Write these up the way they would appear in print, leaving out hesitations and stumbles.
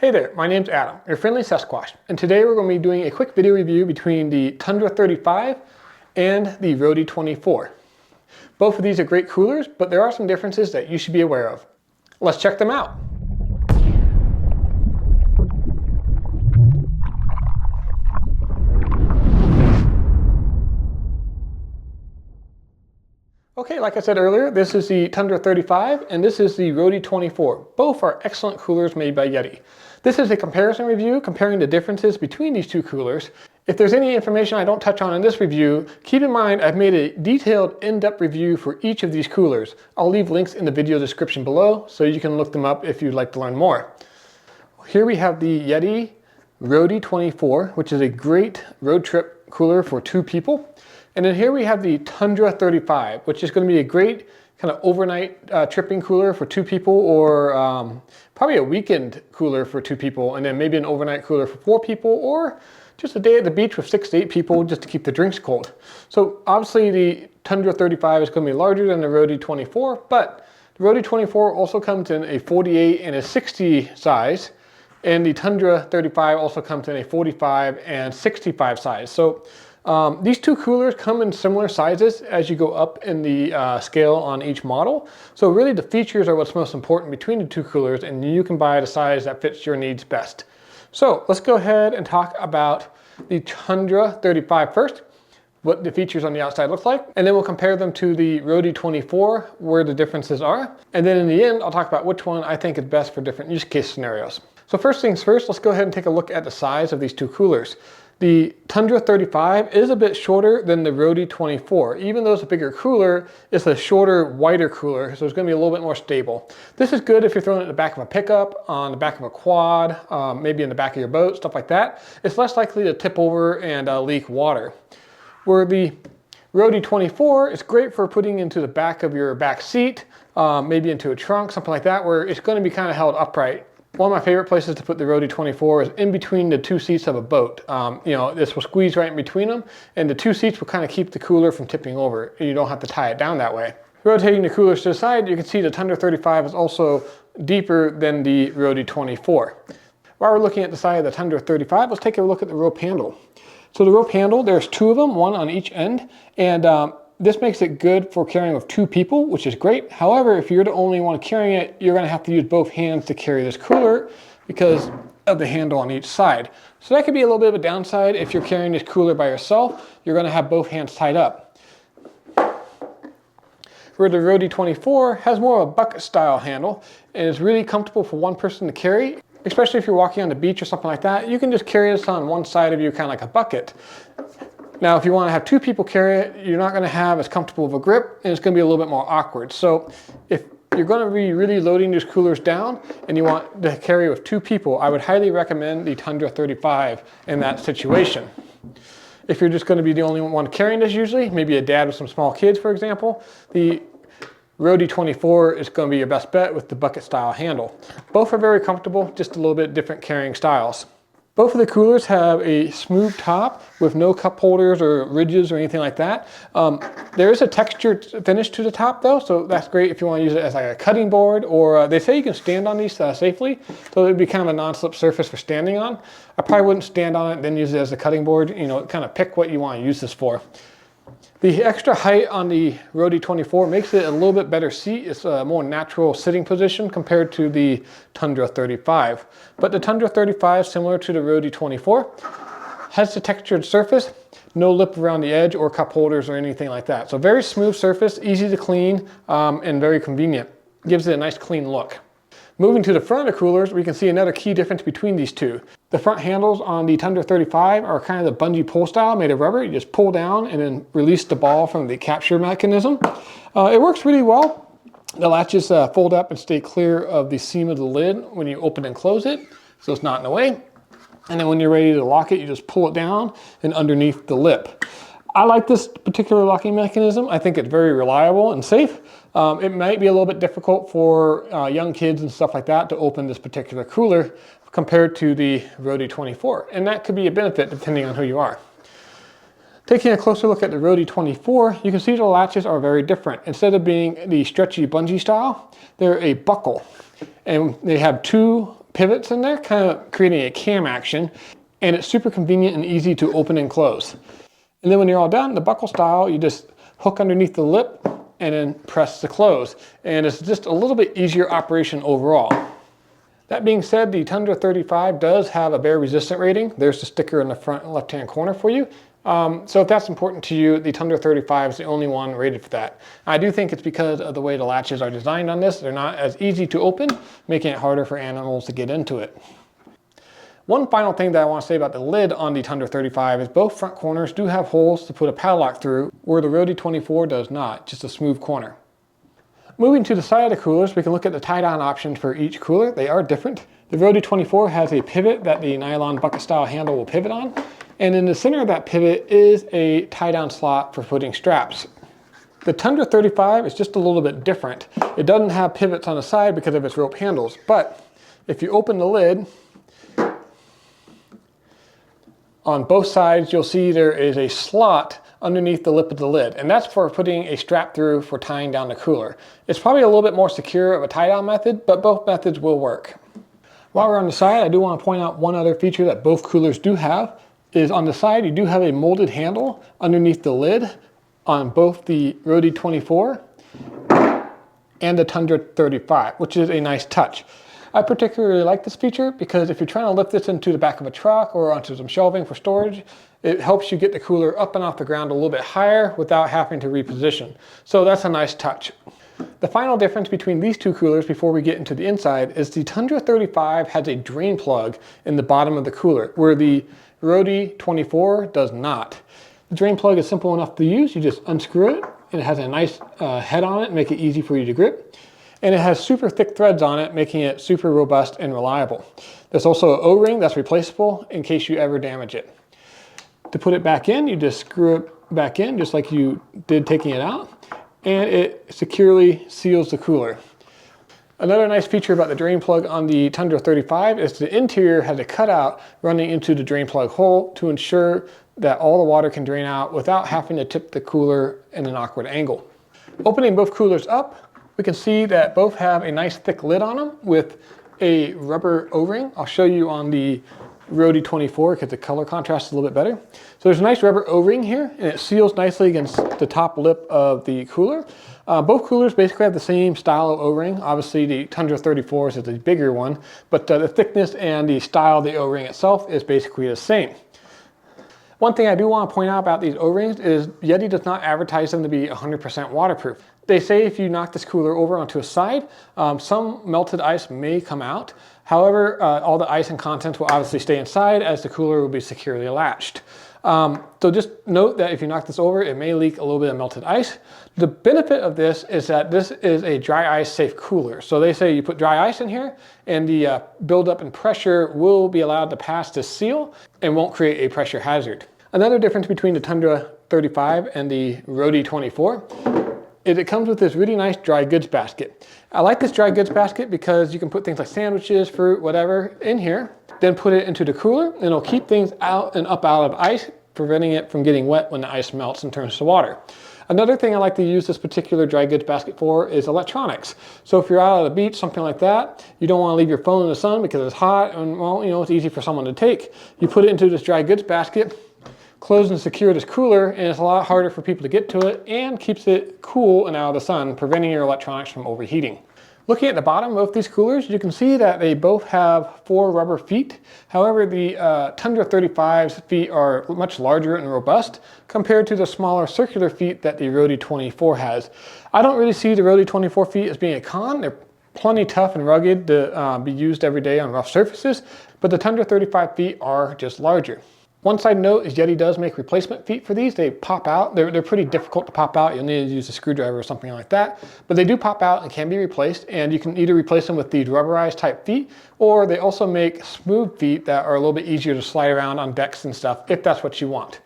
Hey there, my name's Adam, your friendly Sasquatch, and today we're going to be doing a quick video review between the Tundra 35 and the Roadie 24. Both of these are great coolers, but there are some differences that you should be aware of. Let's check them out. Okay, like I said earlier, this is the Tundra 35 and this is the Roadie 24. Both are excellent coolers made by YETI. This is a comparison review comparing the differences between these two coolers. If there's any information I don't touch on in this review, keep in mind I've made a detailed in-depth review for each of these coolers. I'll leave links in the video description below so you can look them up if you'd like to learn more. Here we have the YETI Roadie 24, which is a great road trip cooler for two people. And then here we have the Tundra 35, which is going to be a great kind of overnight tripping cooler for two people, or probably a weekend cooler for two people, and then maybe an overnight cooler for four people, or just a day at the beach with 6 to 8 people just to keep the drinks cold. So obviously the Tundra 35 is going to be larger than the Roadie 24, but the Roadie 24 also comes in a 48 and a 60 size, and the Tundra 35 also comes in a 45 and 65 size. So these two coolers come in similar sizes as you go up in the scale on each model. So really the features are what's most important between the two coolers, and you can buy the size that fits your needs best. So let's go ahead and talk about the Tundra 35 first, what the features on the outside look like, and then we'll compare them to the Roadie 24, where the differences are. And then in the end, I'll talk about which one I think is best for different use case scenarios. So first things first, let's go ahead and take a look at the size of these two coolers. The Tundra 35 is a bit shorter than the Roadie 24. Even though it's a bigger cooler, it's a shorter, wider cooler, so it's going to be a little bit more stable. This is good if you're throwing it in the back of a pickup, on the back of a quad, maybe in the back of your boat, stuff like that. It's less likely to tip over and leak water. Where the Roadie 24 is great for putting into the back of your back seat, maybe into a trunk, something like that, where it's going to be kind of held upright. One of my favorite places to put the Roadie 24 is in between the two seats of a boat. This will squeeze right in between them, and the two seats will kind of keep the cooler from tipping over, and you don't have to tie it down that way. Rotating the coolers to the side, you can see the Tundra 35 is also deeper than the Roadie 24. While we're looking at the side of the Tundra 35, let's take a look at the rope handle. So the rope handle, there's two of them, one on each end, and this makes it good for carrying with two people, which is great. However, if you're the only one carrying it, you're going to have to use both hands to carry this cooler because of the handle on each side. So that could be a little bit of a downside if you're carrying this cooler by yourself. You're going to have both hands tied up. Where the Roadie 24 has more of a bucket style handle and is really comfortable for one person to carry, especially if you're walking on the beach or something like that. You can just carry this on one side of you, kind of like a bucket. Now, if you want to have two people carry it, you're not going to have as comfortable of a grip, and it's going to be a little bit more awkward. So if you're going to be really loading these coolers down and you want to carry with two people, I would highly recommend the Tundra 35 in that situation. If you're just going to be the only one carrying this usually, maybe a dad with some small kids, for example, the Roadie 24 is going to be your best bet with the bucket style handle. Both are very comfortable, just a little bit different carrying styles. Both of the coolers have a smooth top with no cup holders or ridges or anything like that. There is a textured finish to the top though, so that's great if you want to use it as like a cutting board, or they say you can stand on these safely, so it would be kind of a non-slip surface for standing on. I probably wouldn't stand on it and then use it as a cutting board. Kind of pick what you want to use this for. The extra height on the Roadie 24 makes it a little bit better seat. It's a more natural sitting position compared to the Tundra 35. But the Tundra 35, similar to the Roadie 24, has the textured surface, no lip around the edge or cup holders or anything like that. So very smooth surface, easy to clean, and very convenient. Gives it a nice clean look. Moving to the front of the coolers, we can see another key difference between these two. The front handles on the Tundra 35 are kind of the bungee pull style, made of rubber. You just pull down and then release the ball from the capture mechanism. It works really well. The latches fold up and stay clear of the seam of the lid when you open and close it, so it's not in the way. And then when you're ready to lock it, you just pull it down and underneath the lip. I like this particular locking mechanism. I think it's very reliable and safe. It might be a little bit difficult for young kids and stuff like that to open this particular cooler compared to the Roadie 24, and that could be a benefit depending on who you are. Taking a closer look at the Roadie 24, you can see the latches are very different. Instead of being the stretchy bungee style, they're a buckle, and they have two pivots in there, kind of creating a cam action, and it's super convenient and easy to open and close. And then when you're all done, the buckle style, you just hook underneath the lip and then press to close. And it's just a little bit easier operation overall. That being said, the Tundra 35 does have a bear resistant rating. There's the sticker in the front left-hand corner for you. So if that's important to you, the Tundra 35 is the only one rated for that. I do think it's because of the way the latches are designed on this. They're not as easy to open, making it harder for animals to get into it. One final thing that I want to say about the lid on the Tundra 35 is both front corners do have holes to put a padlock through, where the YETI 24 does not, just a smooth corner. Moving to the side of the coolers, we can look at the tie-down options for each cooler. They are different. The YETI 24 has a pivot that the nylon bucket style handle will pivot on, and in the center of that pivot is a tie-down slot for putting straps. The Tundra 35 is just a little bit different. It doesn't have pivots on the side because of its rope handles, but if you open the lid, on both sides, you'll see there is a slot underneath the lip of the lid, and that's for putting a strap through for tying down the cooler. It's probably a little bit more secure of a tie-down method, but both methods will work. While we're on the side, I do want to point out one other feature that both coolers do have, is on the side you do have a molded handle underneath the lid on both the YETI 24 and the Tundra 35, which is a nice touch. I particularly like this feature because if you're trying to lift this into the back of a truck or onto some shelving for storage, it helps you get the cooler up and off the ground a little bit higher without having to reposition. So that's a nice touch. The final difference between these two coolers before we get into the inside is the Tundra 35 has a drain plug in the bottom of the cooler, where the YETI 24 does not. The drain plug is simple enough to use. You just unscrew it, and it has a nice head on it, make it easy for you to grip. And it has super thick threads on it, making it super robust and reliable. There's also an O-ring that's replaceable in case you ever damage it. To put it back in, you just screw it back in just like you did taking it out, and it securely seals the cooler. Another nice feature about the drain plug on the Tundra 35 is the interior has a cutout running into the drain plug hole to ensure that all the water can drain out without having to tip the cooler in an awkward angle. Opening both coolers up, we can see that both have a nice thick lid on them with a rubber O-ring. I'll show you on the YETI 24 because the color contrast is a little bit better. So there's a nice rubber O-ring here, and it seals nicely against the top lip of the cooler. Both coolers basically have the same style of O-ring. Obviously the Tundra 34 is the bigger one, but the thickness and the style of the O-ring itself is basically the same. One thing I do want to point out about these O-rings is YETI does not advertise them to be 100% waterproof. They say if you knock this cooler over onto a side, some melted ice may come out. However, all the ice and contents will obviously stay inside as the cooler will be securely latched. So just note that if you knock this over, it may leak a little bit of melted ice. The benefit of this is that this is a dry ice safe cooler. So they say you put dry ice in here and the buildup in pressure will be allowed to pass this seal and won't create a pressure hazard. Another difference between the Tundra 35 and the YETI 24 is it comes with this really nice dry goods basket. I like this dry goods basket because you can put things like sandwiches, fruit, whatever in here, then put it into the cooler, and it'll keep things out and up out of ice, preventing it from getting wet when the ice melts and turns to water. Another thing I like to use this particular dry goods basket for is electronics. So if you're out at the beach, something like that, you don't want to leave your phone in the sun because it's hot and, well, you know, it's easy for someone to take. You put it into this dry goods basket, close and secure this cooler, and it's a lot harder for people to get to it and keeps it cool and out of the sun, preventing your electronics from overheating. Looking at the bottom of both these coolers, you can see that they both have 4 rubber feet. However, the Tundra 35's feet are much larger and robust compared to the smaller circular feet that the YETI 24 has. I don't really see the YETI 24 feet as being a con. They're plenty tough and rugged to be used every day on rough surfaces, but the Tundra 35 feet are just larger. One side note is YETI does make replacement feet for these. They pop out. They're pretty difficult to pop out. You'll need to use a screwdriver or something like that. But they do pop out and can be replaced. And you can either replace them with these rubberized type feet, or they also make smooth feet that are a little bit easier to slide around on decks and stuff if that's what you want.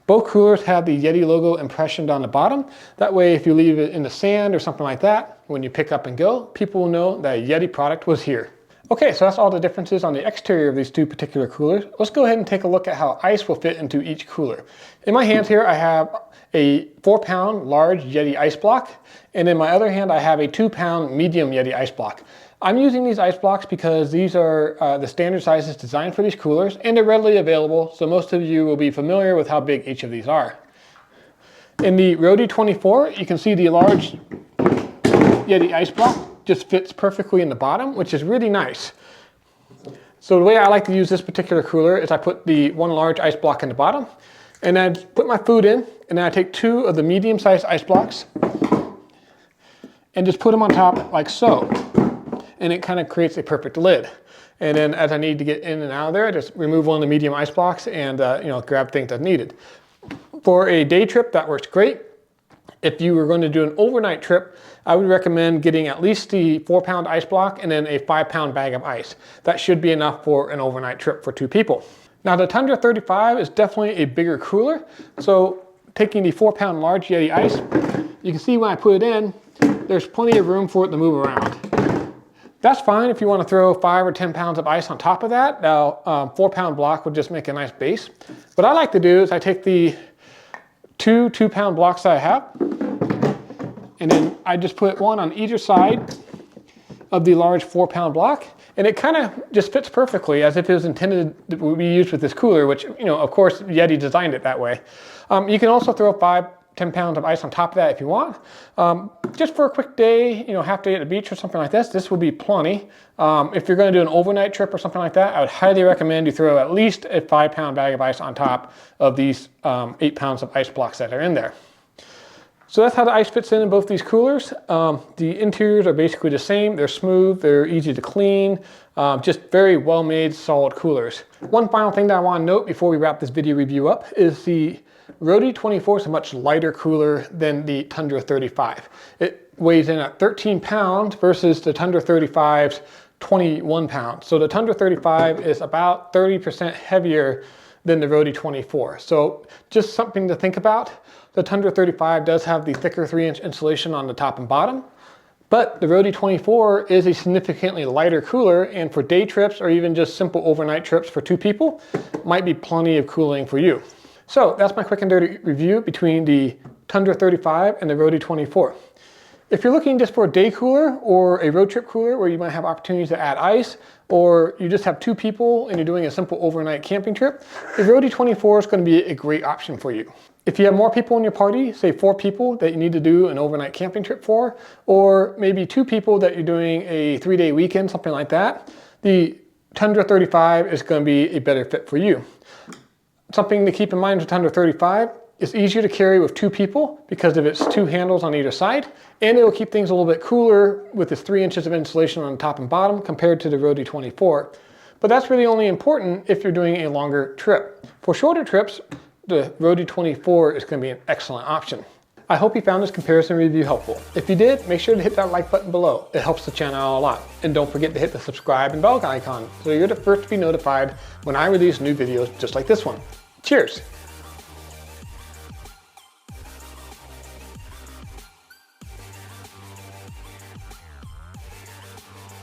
Both coolers have the YETI logo impressioned on the bottom. That way, if you leave it in the sand or something like that, when you pick up and go, people will know that a YETI product was here. Okay, so that's all the differences on the exterior of these two particular coolers. Let's go ahead and take a look at how ice will fit into each cooler. In my hands here, I have a 4-pound large YETI ice block, and in my other hand, I have a 2-pound medium YETI ice block. I'm using these ice blocks because these are the standard sizes designed for these coolers, and they're readily available, so most of you will be familiar with how big each of these are. In the Roadie 24, you can see the large YETI ice block just fits perfectly in the bottom, which is really nice. So the way I like to use this particular cooler is I put the one large ice block in the bottom, and I put my food in, and then I take two of the medium-sized ice blocks and just put them on top like so. And it kind of creates a perfect lid. And then as I need to get in and out of there, I just remove one of the medium ice blocks and grab things as needed. For a day trip, that works great. If you were going to do an overnight trip, I would recommend getting at least the 4-pound ice block and then a 5-pound bag of ice. That should be enough for an overnight trip for 2 people. Now the Tundra 35 is definitely a bigger cooler. So taking the 4-pound large YETI ice, you can see when I put it in, there's plenty of room for it to move around. That's fine if you want to throw 5 or 10 pounds of ice on top of that. Now, 4-pound block would just make a nice base. What I like to do is I take the 2-pound blocks that I have, and then I just put one on either side of the large 4-pound block, and it kind of just fits perfectly as if it was intended to be used with this cooler, which, of course, YETI designed it that way. You can also throw 5-10 pounds of ice on top of that if you want. Just for a quick day, half day at the beach or something like this would be plenty. If you're going to do an overnight trip or something like that, I would highly recommend you throw at least a 5-pound bag of ice on top of these 8 pounds of ice blocks that are in there. So that's how the ice fits in both these coolers. The interiors are basically the same. They're smooth, they're easy to clean, just very well-made, solid coolers. One final thing that I want to note before we wrap this video review up is the Roadie 24 is a much lighter cooler than the Tundra 35. It weighs in at 13 pounds versus the Tundra 35's 21 pounds. So the Tundra 35 is about 30% heavier than the Roadie 24. So just something to think about. The Tundra 35 does have the thicker 3-inch insulation on the top and bottom, but the Roadie 24 is a significantly lighter cooler, and for day trips or even just simple overnight trips for 2 people, might be plenty of cooling for you. So that's my quick and dirty review between the Tundra 35 and the Roadie 24. If you're looking just for a day cooler or a road trip cooler where you might have opportunities to add ice, or you just have 2 people and you're doing a simple overnight camping trip, the Roadie 24 is going to be a great option for you. If you have more people in your party, say 4 people that you need to do an overnight camping trip for, or maybe 2 people that you're doing a 3-day weekend, something like that, the Tundra 35 is going to be a better fit for you. Something to keep in mind with Tundra 35, it's easier to carry with 2 people because of its 2 handles on either side, and it will keep things a little bit cooler with its 3 inches of insulation on the top and bottom compared to the Roadie 24. But that's really only important if you're doing a longer trip. For shorter trips, the Roadie 24 is going to be an excellent option. I hope you found this comparison review helpful. If you did, make sure to hit that like button below. It helps the channel out a lot. And don't forget to hit the subscribe and bell icon so you're the first to be notified when I release new videos just like this one. Cheers!